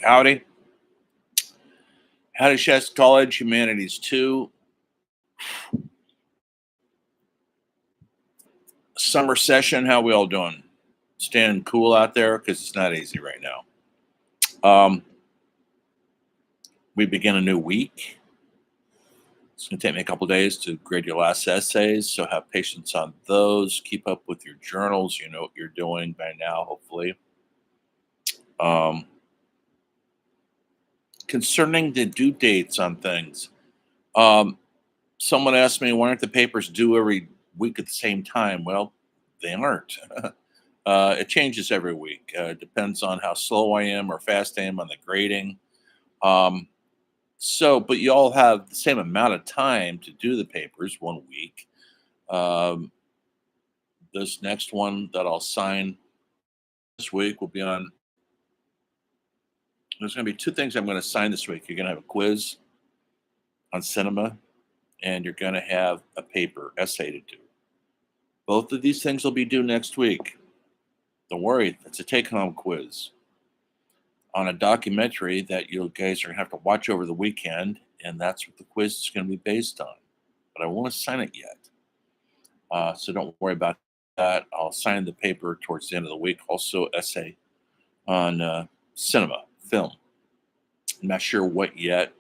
Howdy. Howdy, Shasta College, Humanities 2. Summer session. How we all doing? Staying cool out there because it's not easy right now. We begin a new week. It's going to take me a couple days to grade your last essays, so have patience on those. Keep up with your journals. You know what you're doing by now, hopefully. Concerning the due dates on things, someone asked me, why aren't the papers due every week at the same time? Well, they aren't. It changes every week. Depends on how slow I am or fast I am on the grading. But you all have the same amount of time to do the papers 1 week. This next one that I'll sign this week will be on. There's going to be two things I'm going to sign this week. You're going to have a quiz on cinema, and you're going to have a paper essay to do. Both of these things will be due next week. Don't worry, it's a take-home quiz on a documentary that you guys are going to have to watch over the weekend, and that's what the quiz is going to be based on. But I won't sign it yet, so don't worry about that. I'll sign the paper towards the end of the week. Also, essay on cinema, film. I'm not sure what yet,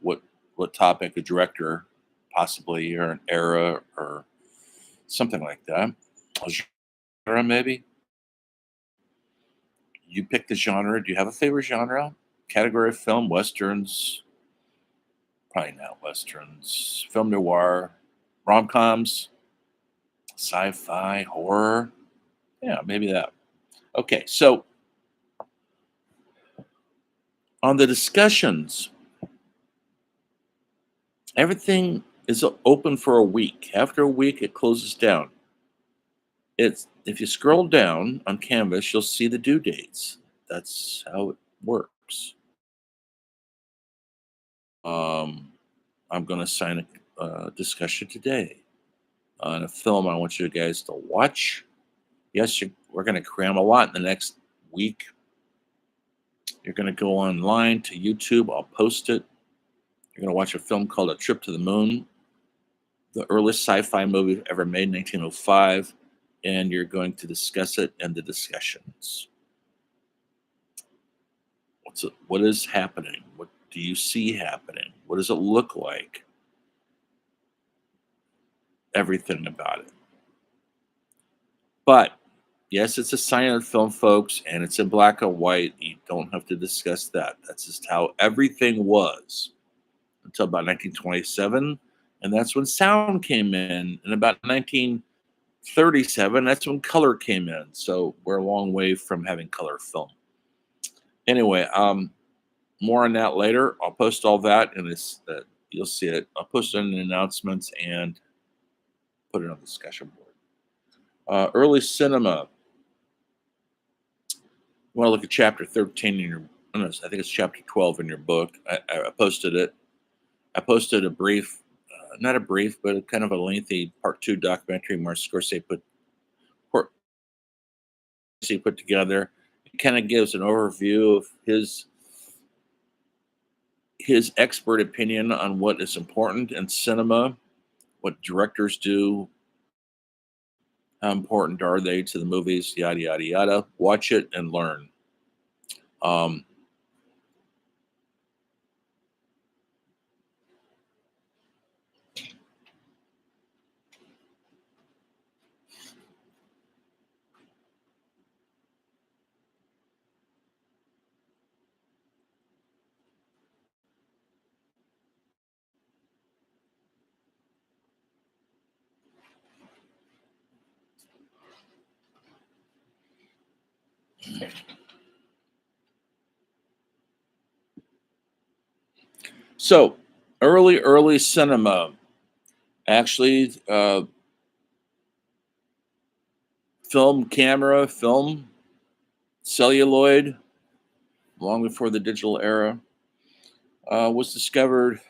what topic, a director, possibly, or an era, or something like that. A genre, maybe. You pick the genre. Do you have a favorite genre? Category of film, westerns, probably not westerns, film noir, rom-coms, sci-fi, horror. Yeah, maybe that. Okay, so on the discussions, everything is open for a week. After a week, it closes down. If you scroll down on Canvas, you'll see the due dates. That's how it works. I'm going to sign a discussion today on a film I want you guys to watch. Yes, we're going to cram a lot in the next week. You're going to go online to YouTube. I'll post it. You're going to watch a film called A Trip to the Moon, the earliest sci-fi movie ever made, 1905, and you're going to discuss it in the discussions. What is happening? What do you see happening? What does it look like? Everything about it. But yes, it's a silent film, folks, and it's in black and white. You don't have to discuss that. That's just how everything was until about 1927, and that's when sound came in. And about 1937, that's when color came in. So we're a long way from having color film. Anyway, more on that later. I'll post all that, and you'll see it. I'll post it in the announcements and put it on the discussion board. Early cinema. You want to look at chapter 13 in your, I think it's chapter 12 in your book. I posted it. I posted a brief, not a brief, but a kind of a lengthy part 2 documentary Martin Scorsese put together. It kind of gives an overview of his expert opinion on what is important in cinema, what directors do, how important are they to the movies, yada, yada, yada. Watch it and learn. So, early cinema. Actually, film camera, film, celluloid, long before the digital era, was discovered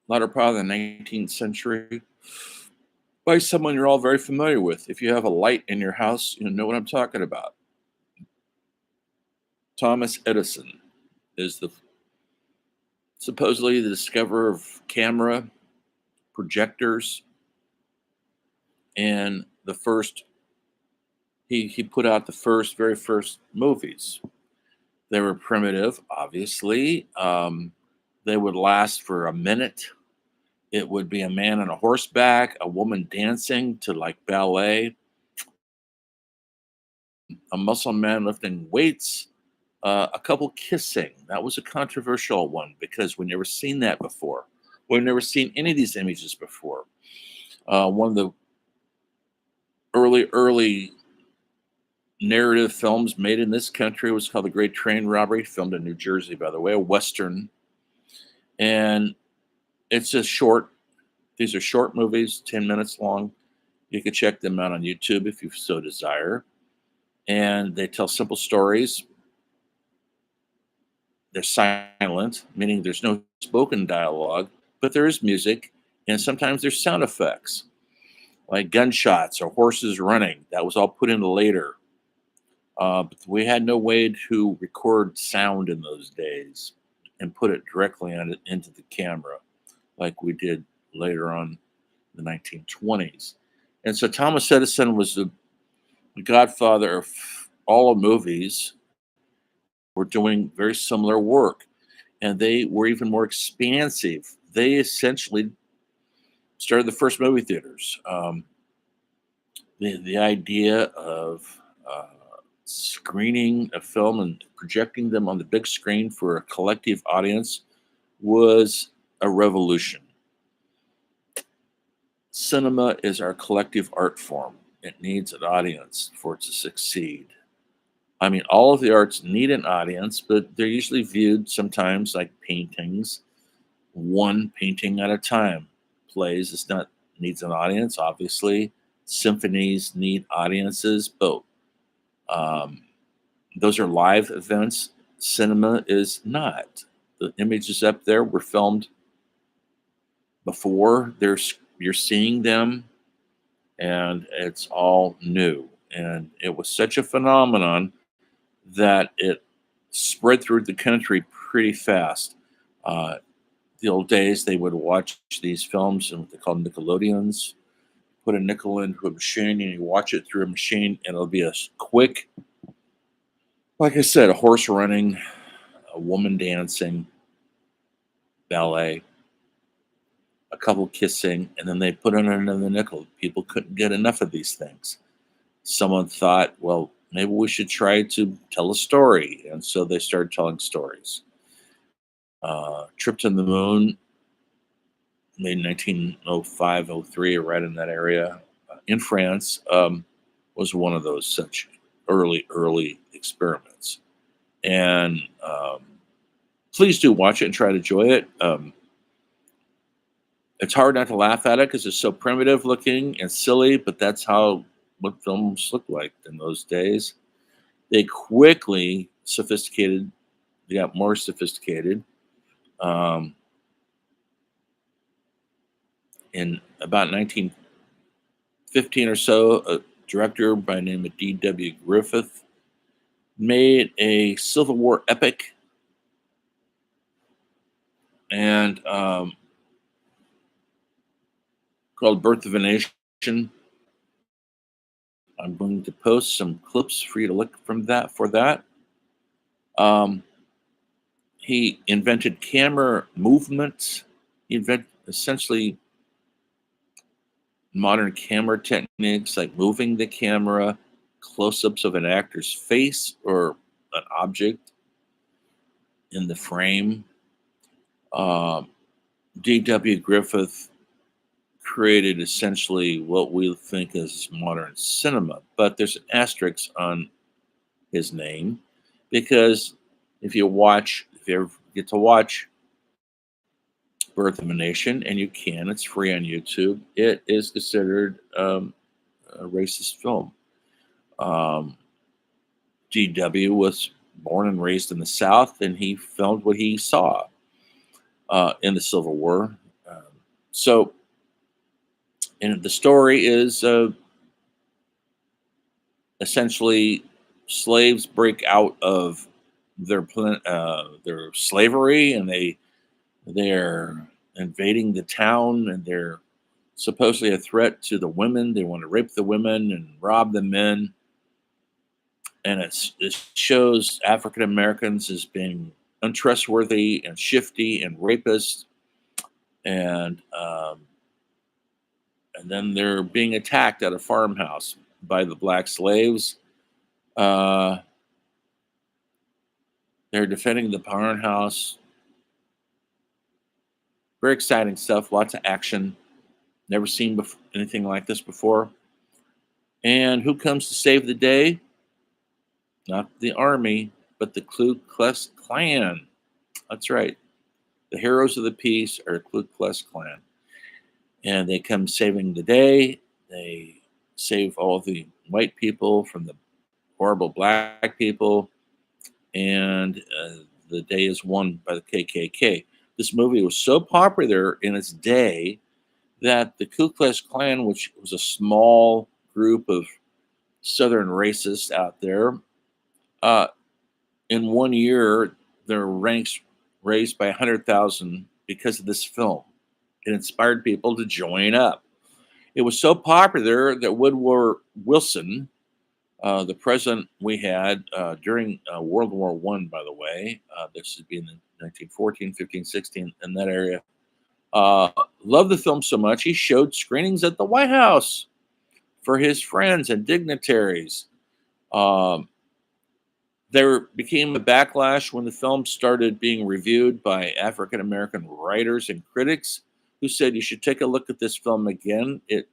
latter part of the 19th century by someone you're all very familiar with. If you have a light in your house, you know what I'm talking about. Thomas Edison is the supposedly the discoverer of camera projectors, and the first he put out the very first movies. They were primitive, obviously. They would last for a minute. It would be a man on a horseback, a woman dancing to like ballet, a muscle man lifting weights, a couple kissing. That was a controversial one because we've never seen that before. We've never seen any of these images before. One of the early narrative films made in this country was called The Great Train Robbery, filmed in New Jersey, by the way, a Western. And it's just short. These are short movies, 10 minutes long. You can check them out on YouTube if you so desire. And they tell simple stories. They're silent, meaning there's no spoken dialogue, but there is music. And sometimes there's sound effects, like gunshots or horses running. That was all put in later. But we had no way to record sound in those days and put it directly into the camera like we did later on in the 1920s. And so Thomas Edison was the godfather of all movies. Were doing very similar work, and they were even more expansive. They essentially started the first movie theaters. The idea of screening a film and projecting them on the big screen for a collective audience was a revolution. Cinema is our collective art form. It needs an audience for it to succeed. I mean, all of the arts need an audience, but they're usually viewed sometimes like paintings, one painting at a time. Plays is not needs an audience, obviously. Symphonies need audiences, but those are live events. Cinema is not. The images up there were filmed before. You're seeing them, and it's all new. And it was such a phenomenon that it spread through the country pretty fast. Uh, the old days, they would watch these films in what they call Nickelodeons. Put a nickel into a machine, and you watch it through a machine, and it'll be a quick, like I said, a horse running, a woman dancing, ballet, a couple kissing, and then they put it in another nickel. People couldn't get enough of these things. Someone thought, well, maybe we should try to tell a story. And so they started telling stories. Trip to the Moon, made in 1905, 03, right in that area, in France, was one of those such early experiments. And please do watch it and try to enjoy it. It's hard not to laugh at it because it's so primitive looking and silly, but that's what films looked like in those days. They quickly sophisticated. They got more sophisticated. In about 1915 or so, a director by the name of D.W. Griffith made a Civil War epic, and called Birth of a Nation. I'm going to post some clips for you to look from that for that. He invented camera movements. He invented essentially modern camera techniques like moving the camera, close-ups of an actor's face or an object in the frame. D.W. Griffith created essentially what we think is modern cinema, but there's an asterisk on his name because if you ever get to watch Birth of a Nation, and you can, it's free on YouTube, it is considered a racist film. DW was born and raised in the South, and he filmed what he saw in the Civil War. So, and the story is essentially slaves break out of their slavery, and they're invading the town, and they're supposedly a threat to the women. They want to rape the women and rob the men, and it shows African Americans as being untrustworthy and shifty and rapists, and and then they're being attacked at a farmhouse by the black slaves. Uh, they're defending the farmhouse. Very exciting stuff. Lots of action. Never seen anything like this before. And who comes to save the day? Not the army, but the Ku Klux Klan. That's right. The heroes of the peace are Ku Klux Klan. And they come saving the day. They save all the white people from the horrible black people. And the day is won by the KKK. This movie was so popular in its day that the Ku Klux Klan, which was a small group of Southern racists out there, uh, in 1 year, their ranks raised by 100,000 because of this film. It inspired people to join up. It was so popular that Woodrow Wilson, the president we had during World War I, by the way, this would be in the 1914, 15, 16, in that area, uh, loved the film so much he showed screenings at the White House for his friends and dignitaries. Um, there became a backlash when the film started being reviewed by African American writers and critics who said you should take a look at this film again. It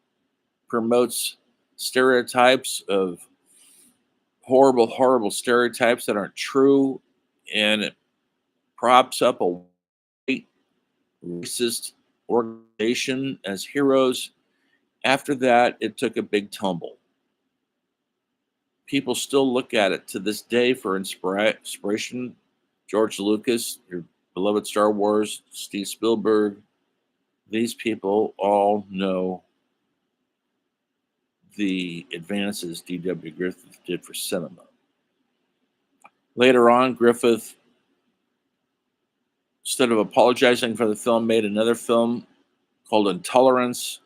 promotes stereotypes of horrible, horrible stereotypes that aren't true, and it props up a white racist organization as heroes. After that, it took a big tumble. People still look at it to this day for inspiration. George Lucas, your beloved Star Wars, Steve Spielberg, these people all know the advances D.W. Griffith did for cinema. Later on, Griffith, instead of apologizing for the film, made another film called Intolerance.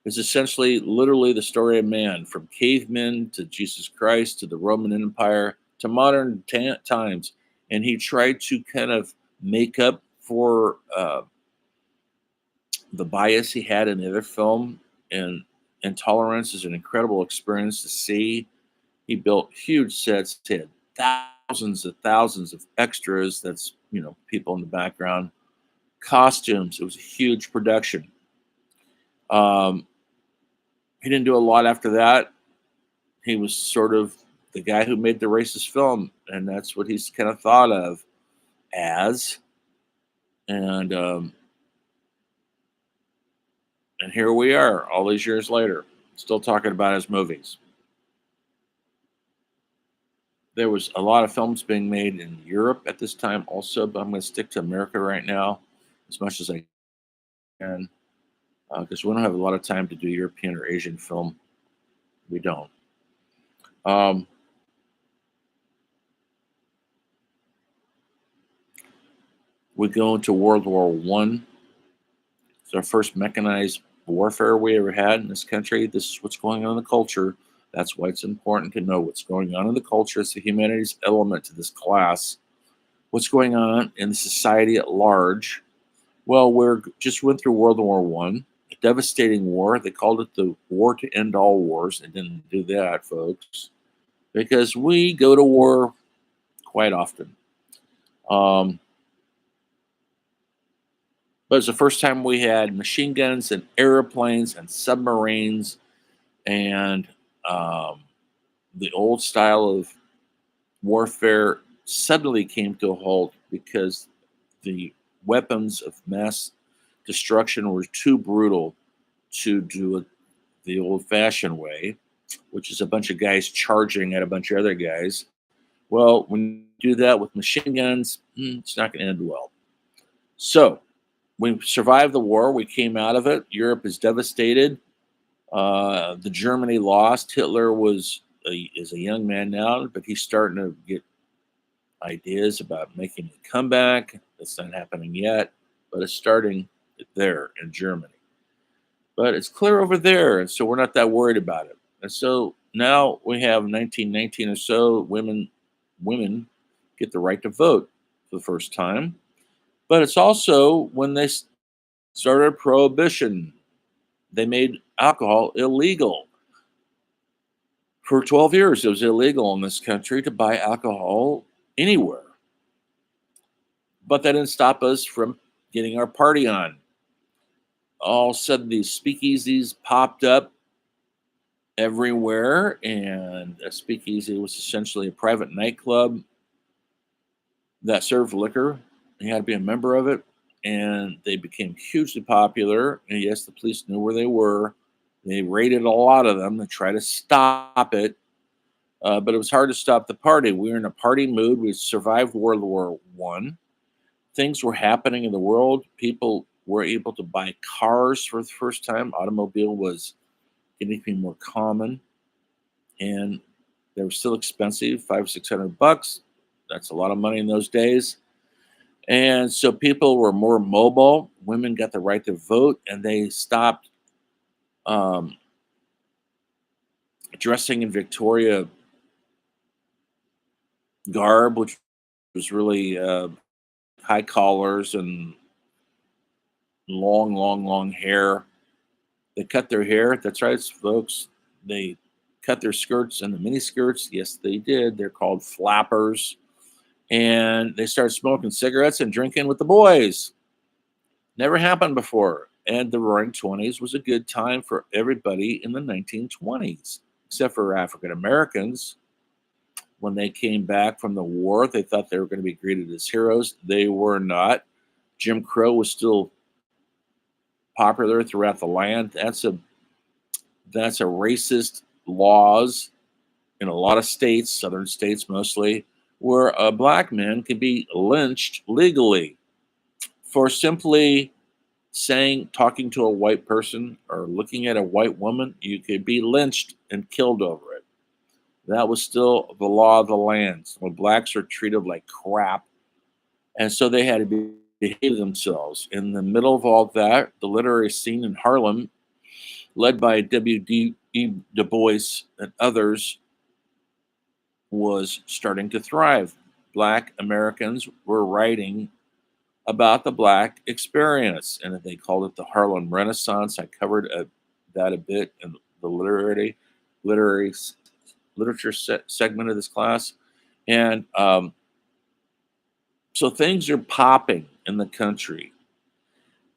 It's essentially literally the story of man, from cavemen to Jesus Christ to the Roman Empire to modern times. And he tried to kind of make up for the bias he had in the other film. And Intolerance is an incredible experience to see. He built huge sets, he had thousands of extras. That's, people in the background, costumes. It was a huge production. Um, he didn't do a lot after that. He was sort of the guy who made the racist film, and that's what he's kind of thought of as. And and here we are, all these years later, still talking about his movies. There was a lot of films being made in Europe at this time, also, but I'm going to stick to America right now as much as I can, because we don't have a lot of time to do European or Asian film. We don't. Um, we go into World War One. It's our first mechanized warfare we ever had in this country. This is what's going on in the culture. That's why it's important to know what's going on in the culture. It's the humanities element to this class. What's going on in the society at large? Well, we're just went through World War One, a devastating war. They called it the war to end all wars. They didn't do that, folks, because we go to war quite often. Um, but it's the first time we had machine guns and airplanes and submarines, and um, the old style of warfare suddenly came to a halt because the weapons of mass destruction were too brutal to do it the old fashioned way, which is a bunch of guys charging at a bunch of other guys. Well, when you do that with machine guns, it's not going to end well. So we survived the war. We came out of it. Europe is devastated. The Germany lost. Hitler is a young man now, but he's starting to get ideas about making a comeback. That's not happening yet, but it's starting there in Germany. But it's clear over there, and so we're not that worried about it. And so now we have 1919 or so women get the right to vote for the first time. But it's also when they started prohibition. They made alcohol illegal. For 12 years, it was illegal in this country to buy alcohol anywhere. But that didn't stop us from getting our party on. All of a sudden, these speakeasies popped up everywhere, and a speakeasy was essentially a private nightclub that served liquor. You had to be a member of it, and they became hugely popular. And yes, the police knew where they were. They raided a lot of them to try to stop it, but it was hard to stop the party. We were in a party mood. We survived World War I. Things were happening in the world. People were able to buy cars for the first time. Automobile was getting to be more common, and they were still expensive, 500-600 bucks. That's a lot of money in those days. And so people were more mobile. Women got the right to vote, and they stopped um, dressing in Victoria garb, which was really high collars and long hair. They cut their hair. That's right, folks. They cut their skirts and the mini skirts. Yes, they did. They're called flappers. And they started smoking cigarettes and drinking with the boys. Never happened before. And the Roaring Twenties was a good time for everybody in the 1920s, except for African Americans. When they came back from the war, they thought they were going to be greeted as heroes. They were not. Jim Crow was still popular throughout the land. That's a racist laws in a lot of states, southern states mostly, where a black man can be lynched legally for simply talking to a white person or looking at a white woman. You could be lynched and killed over it. That was still the law of the land. When blacks are treated like crap, and so they had to behave themselves. In the middle of all that, the literary scene in Harlem, led by W.D.E. Du Bois and others, was starting to thrive. Black Americans were writing about the Black experience, and they called it the Harlem Renaissance. I covered that a bit in the literary literature segment of this class, and so things are popping in the country.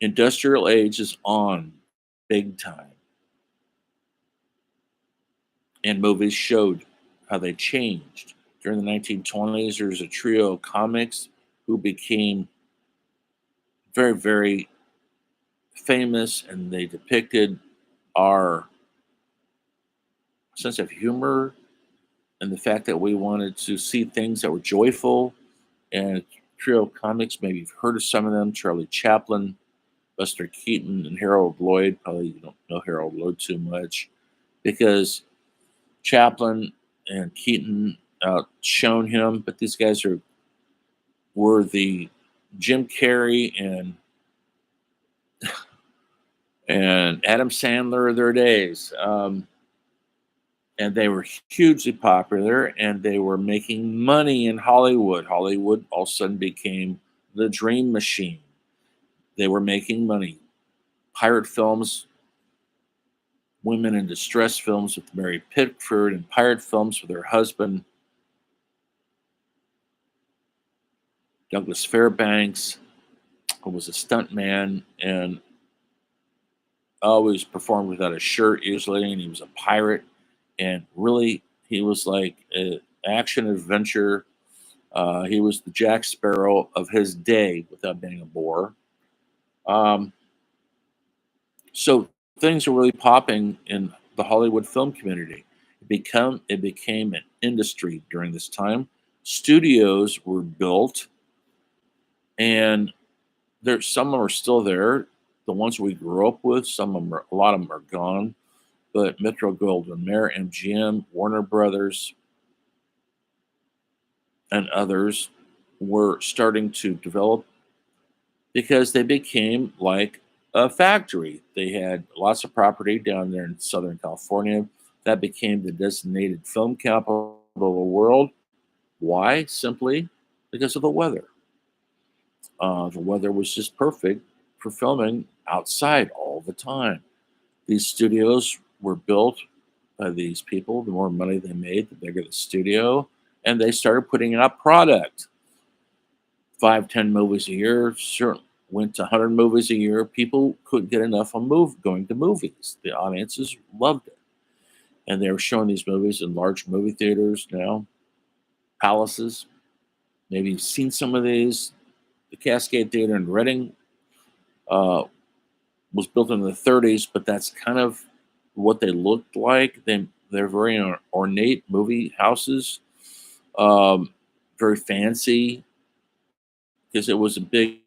Industrial age is on big time, and movies showed how they changed. During the 1920s, there was a trio of comics who became very, very famous, and they depicted our sense of humor and the fact that we wanted to see things that were joyful. And trio of comics, maybe you've heard of some of them: Charlie Chaplin, Buster Keaton, and Harold Lloyd. Probably you don't know Harold Lloyd too much because Chaplin and Keaton outshone him, but these guys were the Jim Carrey and Adam Sandler of their days. And they were hugely popular, and they were making money in Hollywood. Hollywood all of a sudden became the dream machine. They were making money. Pirate films, women in distress films with Mary Pickford, and pirate films with her husband, Douglas Fairbanks, who was a stuntman and always performed without a shirt usually, and he was a pirate. And really, he was like an action adventure. He was the Jack Sparrow of his day without being a bore. Um, so things are really popping in the Hollywood film community. It became an industry during this time. Studios were built, and some of them are still there. The ones we grew up with, a lot of them are gone. But Metro Goldwyn Mayer, MGM, Warner Brothers, and others were starting to develop because they became like a factory. They had lots of property down there in Southern California. That became the designated film capital of the world. Why? Simply because of the weather. The weather was just perfect for filming outside all the time. These studios were built by these people. The more money they made, the bigger the studio. And they started putting out product. 5, 10 movies a year, certainly went to 100 movies a year. People couldn't get enough of going to movies. The audiences loved it. And they were showing these movies in large movie theaters now, palaces. Maybe you've seen some of these. The Cascade Theater in Reading uh, was built in the 30s, but that's kind of what they looked like. They're very ornate movie houses, very fancy, because it was a big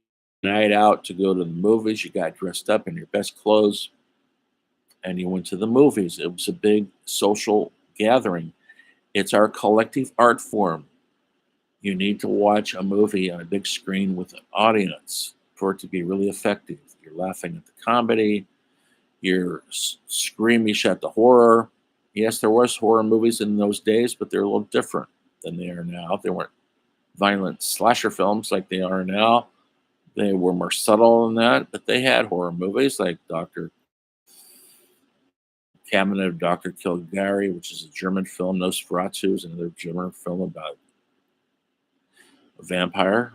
night out to go to the movies. You got dressed up in your best clothes and you went to the movies. It was a big social gathering. It's our collective art form. You need to watch a movie on a big screen with an audience for it to be really effective. You're laughing at the comedy, you're squeamish at the horror. Yes, there was horror movies in those days, but they're a little different than they are now. They weren't violent slasher films like they are now. They were more subtle than that, but they had horror movies like Doctor Cabinet of Dr. Caligari, which is a German film. Nosferatu is another German film about a vampire,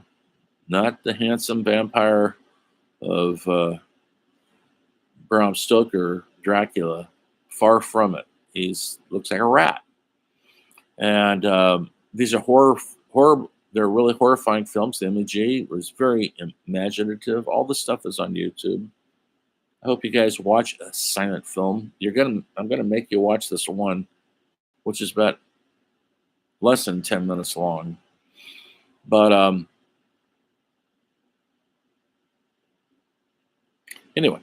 not the handsome vampire of Bram Stoker, Dracula. Far from it. He's looks like a rat. And these are horror. They're really horrifying films. The imagery was very imaginative. All the stuff is on YouTube. I hope you guys watch a silent film. I'm gonna make you watch this one, which is about less than 10 minutes long. But anyway,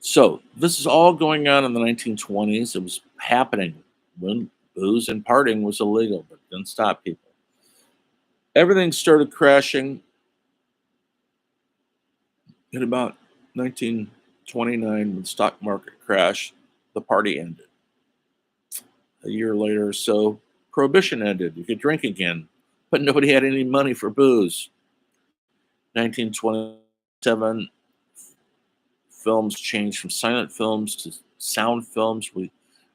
so this is all going on in the 1920s. It was happening when booze and partying was illegal, but didn't stop people. Everything started crashing in about 1929 when the stock market crashed. The party ended. A year later or so, prohibition ended. You could drink again, but nobody had any money for booze. 1927, films changed from silent films to sound films. We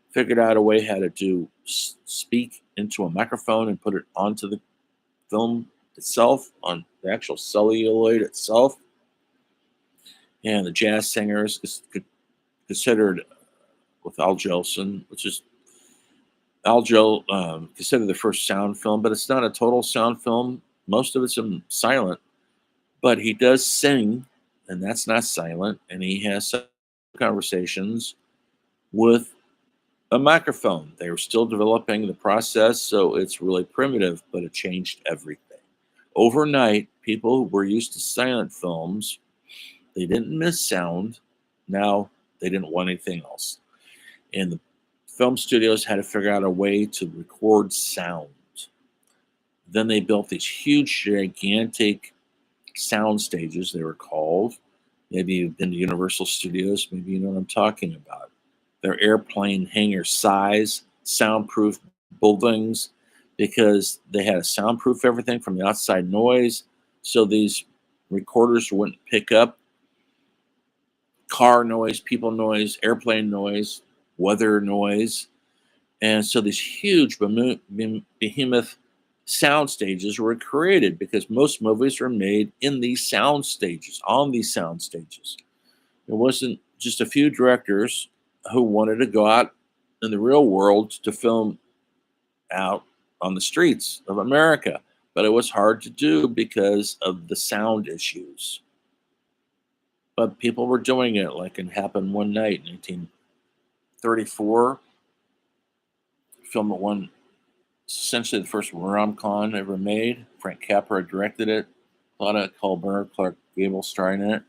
figured out a way how to speak into a microphone and put it onto the film itself, on the actual celluloid itself. And the jazz singers considered with Al Jolson, which is Aljo considered the first sound film, but it's not a total sound film. Most of it's in silent, but he does sing, and that's not silent. And he has some conversations with a microphone. They were still developing the process, so it's really primitive, but it changed everything. Overnight, people who were used to silent films, they didn't miss sound. Now they didn't want anything else. And the film studios had to figure out a way to record sound. Then they built these huge, gigantic sound stages, they were called. Maybe you've been to Universal Studios, maybe you know what I'm talking about. They're airplane hangar size, soundproof buildings, because they had to soundproof everything from the outside noise. So these recorders wouldn't pick up car noise, people noise, airplane noise, weather noise. And so these huge behemoth sound stages were created because most movies were made in these sound stages, on these sound stages. It wasn't just a few directors who wanted to go out in the real world to film out on the streets of America, but it was hard to do because of the sound issues. But people were doing it, like it happened one night, 1934. Film that won essentially the first rom-com ever made. Frank Capra directed it. Claudia Colbert, Clark Gable starring in it.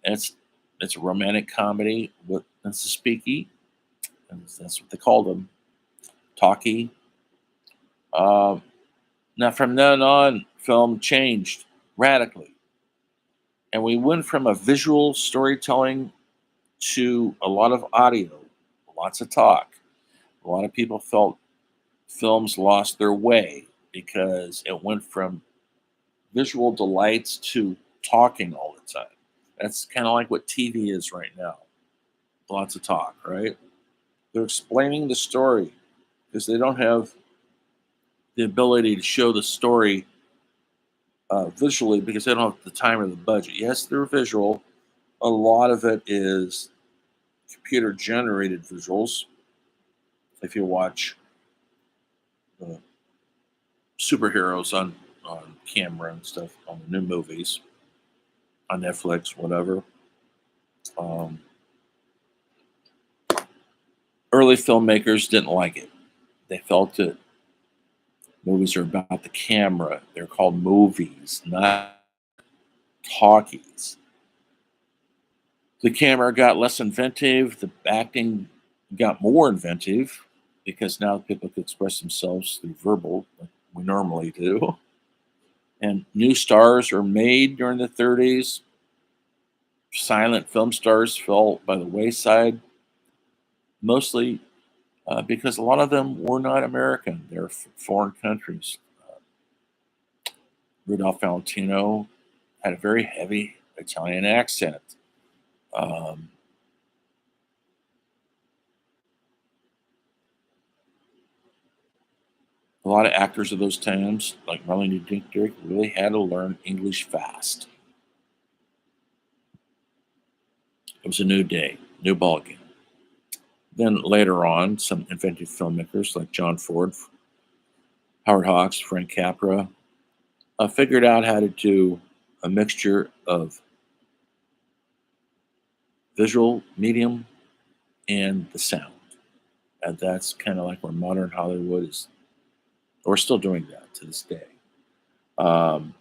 And it's a romantic comedy. It's a speaky, and that's what they called them. Talkie. Now, from then on, film changed radically. And we went from a visual storytelling to a lot of audio, lots of talk. A lot of people felt films lost their way because it went from visual delights to talking all the time. That's kind of like what TV is right now. Lots of talk, right? They're explaining the story because they don't have the ability to show the story visually because they don't have the time or the budget. Yes, they're visual. A lot of it is computer generated visuals. If you watch uh, superheroes on camera and stuff on the new movies on Netflix, whatever. Um, Early filmmakers didn't like it. They felt that movies are about the camera. They're called movies, not talkies. The camera got less inventive. The acting got more inventive because now people could express themselves through verbal, like we normally do. And new stars are made during the 30s. Silent film stars fell by the wayside, mostly because a lot of them were not American. They're foreign countries. Rudolph Valentino had a very heavy Italian accent. Um, a lot of actors of those times, like Marlene Dietrich, really had to learn English fast. It was a new day, new ballgame. Then later on, some inventive filmmakers like John Ford, Howard Hawks, Frank Capra figured out how to do a mixture of visual medium and the sound. And that's kind of like where modern Hollywood is. We're still doing that to this day. Um,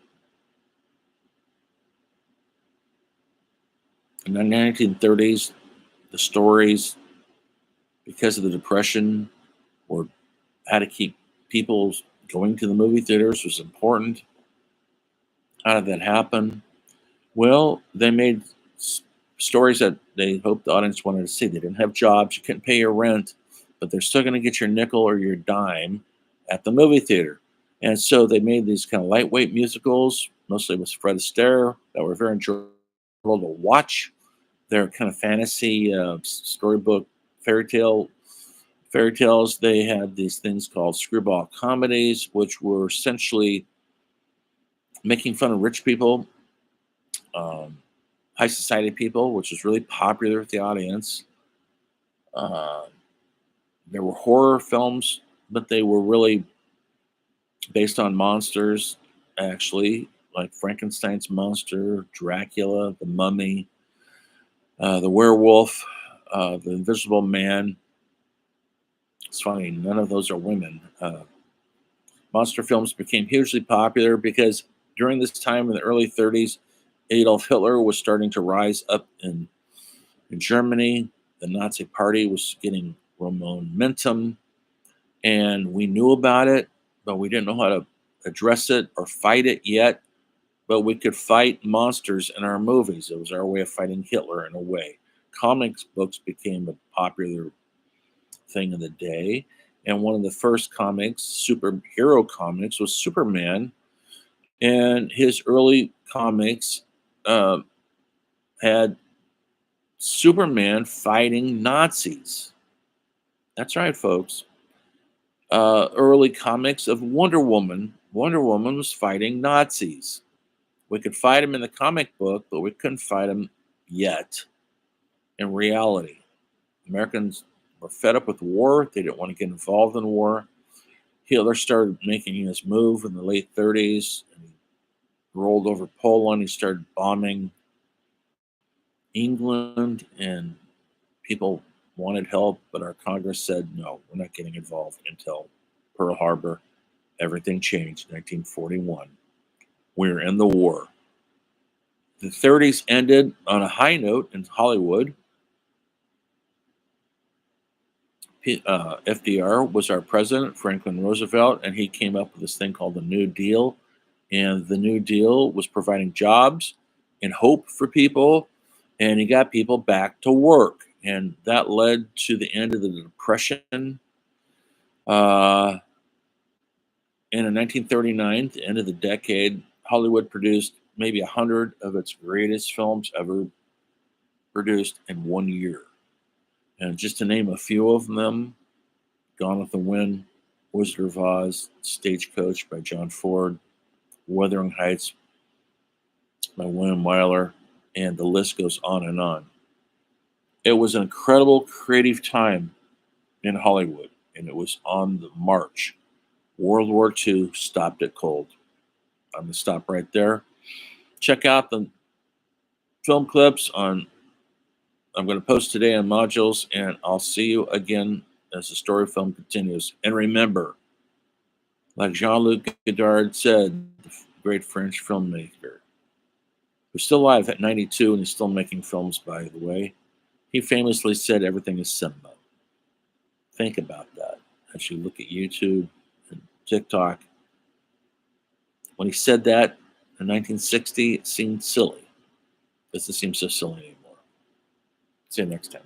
in the 1930s, the stories, because of the Depression, or how to keep people going to the movie theaters was important. How did that happen? Well, they made stories that they hoped the audience wanted to see. They didn't have jobs, you couldn't pay your rent, but they're still going to get your nickel or your dime at the movie theater. And so they made these kind of lightweight musicals, mostly with Fred Astaire, that were very enjoyable to watch. They're kind of fantasy storybook fairy fairy tales. They had these things called screwball comedies, which were essentially making fun of rich people, um, high society people, which was really popular with the audience. Uh, there were horror films, but they were really based on monsters, actually, like Frankenstein's monster, Dracula, the Mummy, the werewolf, the Invisible Man. It's funny, none of those are women. Monster films became hugely popular because during this time in the early 30s, Adolf Hitler was starting to rise up in Germany. The Nazi Party was getting momentum, and we knew about it, but we didn't know how to address it or fight it yet. But we could fight monsters in our movies. It was our way of fighting Hitler in a way. Comics books became a popular thing of the day. And one of the first comics, superhero comics, was Superman. And his early comics uh, had Superman fighting Nazis. That's right, folks. Early comics of Wonder Woman. Wonder Woman was fighting Nazis. We could fight them in the comic book, but we couldn't fight them yet in reality. Americans were fed up with war. They didn't want to get involved in war. Hitler started making his move in the late 30s. And he rolled over Poland. He started bombing England, and people wanted help, but our Congress said, no, we're not getting involved until Pearl Harbor. Everything changed in 1941. We were in the war. The 30s ended on a high note in Hollywood. FDR was our president, Franklin Roosevelt, and he came up with this thing called the New Deal. And the New Deal was providing jobs and hope for people, and he got people back to work. And that led to the end of the Depression. Uh, and in 1939, the end of the decade, Hollywood produced maybe 100 of its greatest films ever produced in 1 year. And just to name a few of them, Gone with the Wind, Wizard of Oz, Stagecoach by John Ford, Wuthering Heights by William Wyler, and the list goes on and on. It was an incredible creative time in Hollywood, and it was on the march. World War II stopped it cold. I'm going to stop right there. Check out the film clips on I'm going to post today on modules, and I'll see you again as the story film continues. And remember, like Jean-Luc Godard said, the great French filmmaker, who's still alive at 92 and he's still making films, by the way, he famously said everything is cinema. Think about that as you look at YouTube and TikTok. When he said that in 1960, it seemed silly. It doesn't seem so silly anymore. See you next time.